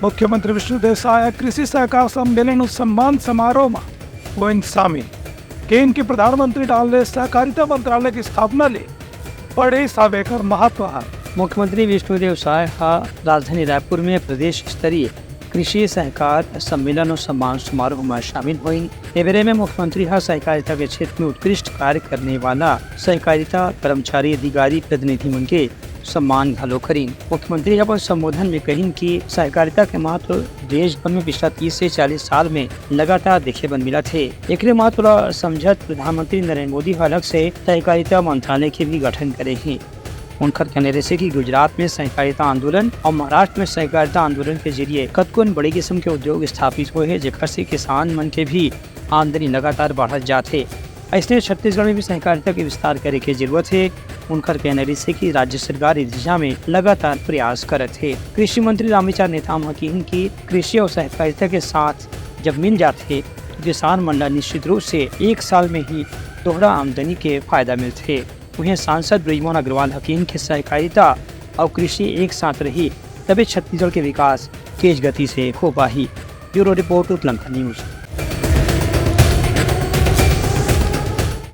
मुख्यमंत्री विष्णुदेव साय कृषि सहकार सम्मेलन सम्मान समारोह में हुए शामिल। केन के प्रधानमंत्री डालने सहकारिता मंत्रालय की स्थापना ले बड़े सावेकर महत्व है। मुख्यमंत्री विष्णुदेव साय राजधानी रायपुर में प्रदेश स्तरीय कृषि सहकार सम्मेलन और सम्मान समारोह में शामिल हुई। एवरे में मुख्यमंत्री सहकारिता के क्षेत्र में उत्कृष्ट कार्य करने वाला सहकारिता कर्मचारी अधिकारी प्रतिनिधि मन के सम्मान घलो करीन। मुख्यमंत्री अपन संबोधन में कहिन कि सहकारिता के महत्व देश भर में पिछला 30 से 40 साल में लगातार देखे बन मिला थे। एक महत्व समझत प्रधानमंत्री नरेंद्र मोदी अलग से सहकारिता मंत्रालय के भी गठन करे हैं। उनका कहने रहे कि गुजरात में सहकारिता आंदोलन और महाराष्ट्र में सहकारिता आंदोलन के जरिए कतकोन बड़े किस्म के उद्योग स्थापित हुए हैं, जेकर से किसान मन के भी आमदनी लगातार बढ़त जाते। इसलिए छत्तीसगढ़ में भी सहकारिता के विस्तार करे की जरूरत है। उनका कहने रहे कि राज्य सरकार इस दिशा में लगातार प्रयास करत है। कृषि मंत्री रामविचार नेताम की कृषि और सहकारिता के साथ जब मिल जाते तो किसान मंडल निश्चित रूप से एक साल में ही दोहरा आमदनी के फायदा मिलते। वहीं सांसद ब्रिजमोहन अग्रवाल हकीम के सहकारिता और कृषि एक साथ रही तभी छत्तीसगढ़ के विकास तेज गति से हो पाही। Bureau report Lanka news.